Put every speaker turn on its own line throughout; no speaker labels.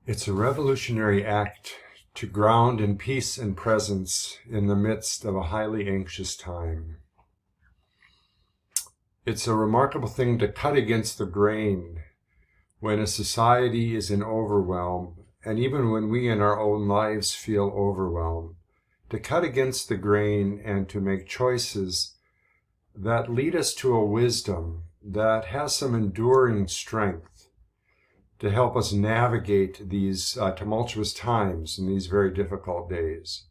It's a revolutionary act to ground in peace and presence in the midst of a highly anxious time. It's a remarkable thing to cut against the grain when a society is in overwhelm, and even when we in our own lives feel overwhelmed, to cut against the grain and to make choices that lead us to a wisdom that has some enduring strength to help us navigate these tumultuous times and these very difficult days.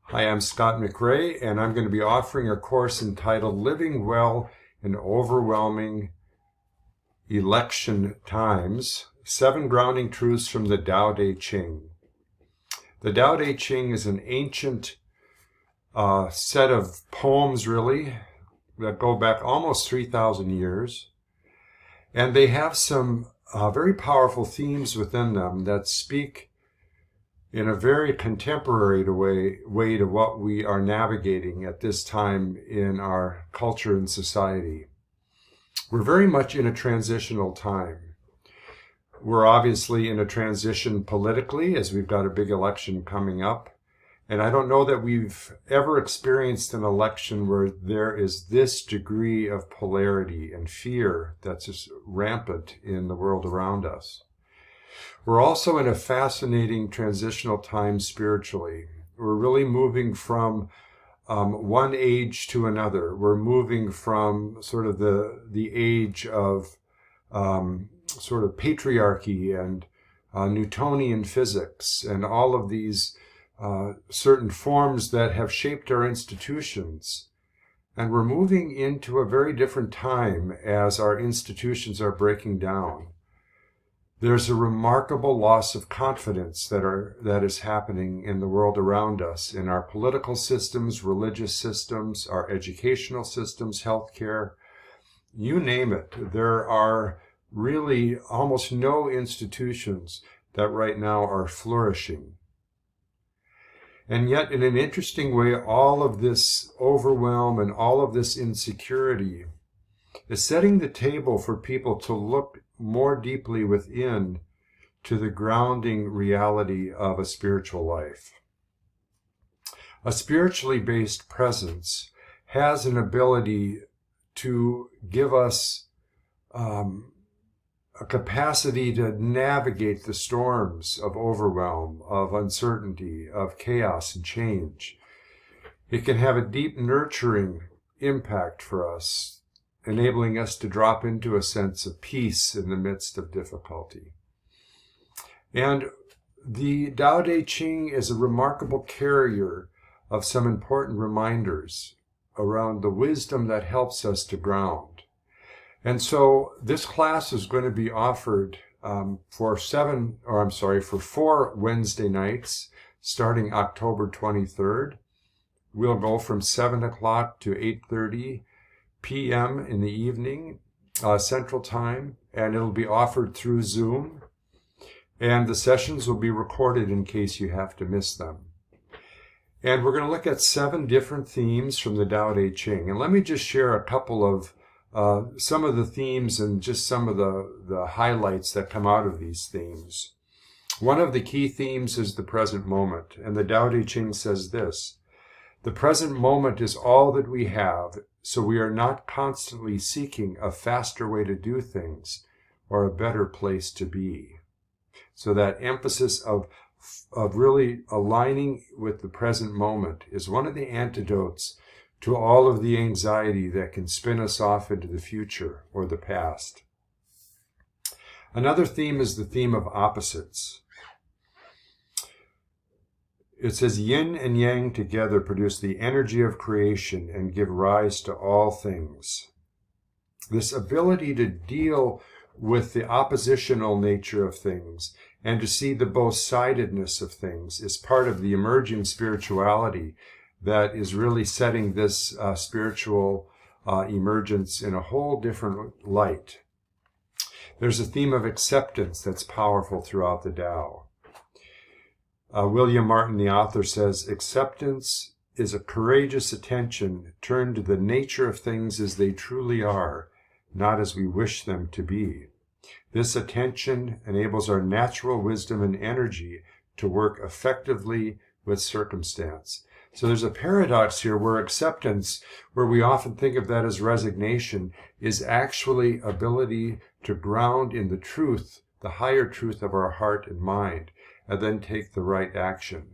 Hi, I'm Scott McRae, and I'm going to be offering a course entitled Living Well in Overwhelming Election Times, 7 Grounding Truths from the Tao Te Ching. The Tao Te Ching is an ancient set of poems, really, that go back almost 3,000 years. And they have some very powerful themes within them that speak in a very contemporary way to what we are navigating at this time in our culture and society. We're very much in a transitional time. We're obviously in a transition politically, as we've got a big election coming up. And I don't know that we've ever experienced an election where there is this degree of polarity and fear that's just rampant in the world around us. We're also in a fascinating transitional time spiritually. We're really moving from one age to another. We're moving from sort of the age of sort of patriarchy and Newtonian physics and all of these certain forms that have shaped our institutions. And we're moving into a very different time as our institutions are breaking down. There's a remarkable loss of confidence that is happening in the world around us, in our political systems, religious systems, our educational systems, healthcare, you name it. There are really almost no institutions that right now are flourishing. And yet, in an interesting way, all of this overwhelm and all of this insecurity is setting the table for people to look more deeply within to the grounding reality of a spiritual life. A spiritually based presence has an ability to give us a capacity to navigate the storms of overwhelm, of uncertainty, of chaos and change. It can have a deep nurturing impact for us, enabling us to drop into a sense of peace in the midst of difficulty. And the Tao Te Ching is a remarkable carrier of some important reminders around the wisdom that helps us to ground. And so this class is going to be offered for 4 Wednesday nights, starting October 23rd. We'll go from 7 o'clock to 8:30 p.m. in the evening, Central Time, and it'll be offered through Zoom. And the sessions will be recorded in case you have to miss them. And we're going to look at 7 different themes from the Tao Te Ching. And let me just share a couple of some of the themes and just some of the highlights that come out of these themes. One of the key themes is the present moment. And the Tao Te Ching says this: the present moment is all that we have, so we are not constantly seeking a faster way to do things or a better place to be. So that emphasis of really aligning with the present moment is one of the antidotes to all of the anxiety that can spin us off into the future or the past. Another theme is the theme of opposites. It says, yin and yang together produce the energy of creation and give rise to all things. This ability to deal with the oppositional nature of things and to see the both-sidedness of things is part of the emerging spirituality that is really setting this spiritual emergence in a whole different light. There's a theme of acceptance that's powerful throughout the Tao. William Martin, the author, says, acceptance is a courageous attention turned to the nature of things as they truly are, not as we wish them to be. This attention enables our natural wisdom and energy to work effectively with circumstance. So there's a paradox here where acceptance, where we often think of that as resignation, is actually ability to ground in the truth, the higher truth of our heart and mind, and then take the right action.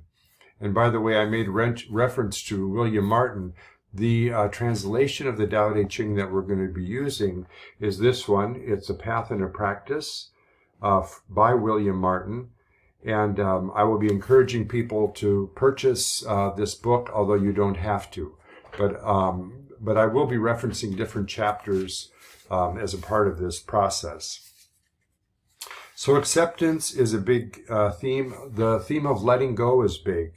And by the way, I made reference to William Martin. The translation of the Tao Te Ching that we're going to be using is this one. It's A Path and a Practice by William Martin. And I will be encouraging people to purchase this book, although you don't have to. But I will be referencing different chapters as a part of this process. So acceptance is a big theme. The theme of letting go is big.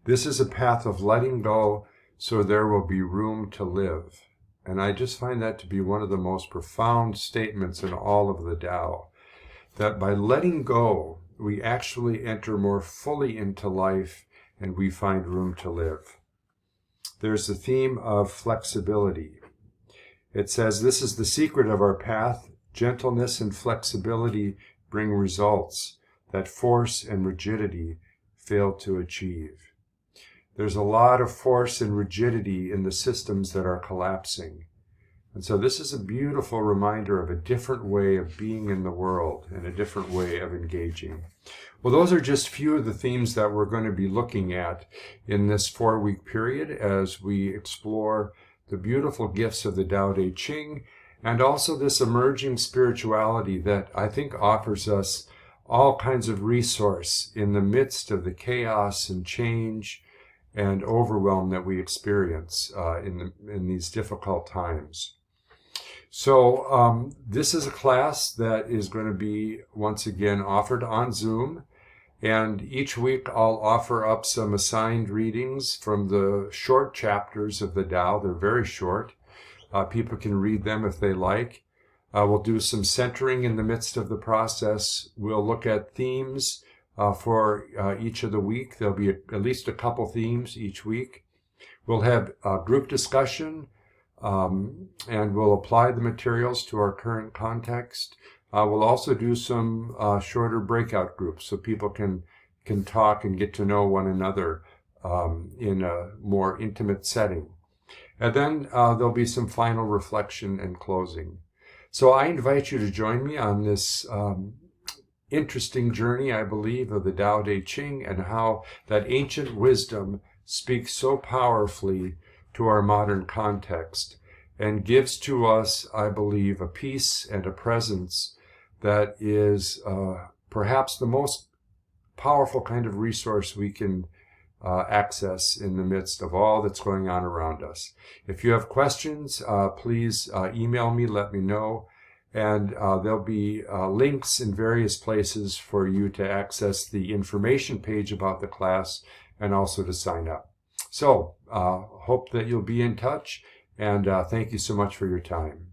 This is a path of letting go so there will be room to live. And I just find that to be one of the most profound statements in all of the Tao. That by letting go, we actually enter more fully into life and we find room to live. There's the theme of flexibility. It says, this is the secret of our path. Gentleness and flexibility bring results that force and rigidity fail to achieve. There's a lot of force and rigidity in the systems that are collapsing. And so this is a beautiful reminder of a different way of being in the world and a different way of engaging. Well, those are just few of the themes that we're going to be looking at in this 4-week period as we explore the beautiful gifts of the Tao Te Ching and also this emerging spirituality that I think offers us all kinds of resource in the midst of the chaos and change and overwhelm that we experience in these difficult times. So this is a class that is going to be once again offered on Zoom, and each week I'll offer up some assigned readings from the short chapters of the Tao. They're very short. People can read them if they like. We'll do some centering in the midst of the process. We'll look at themes for each of the week. There'll be at least a couple themes each week. We'll have a group discussion, and we'll apply the materials to our current context. We'll also do some shorter breakout groups so people can talk and get to know one another in a more intimate setting. And then there'll be some final reflection and closing. So I invite you to join me on this interesting journey, I believe, of the Tao Te Ching and how that ancient wisdom speaks so powerfully to our modern context and gives to us, I believe, a peace and a presence that is perhaps the most powerful kind of resource we can access in the midst of all that's going on around us. If you have questions, please email me, let me know. And there'll be links in various places for you to access the information page about the class and also to sign up. So, hope that you'll be in touch, and thank you so much for your time.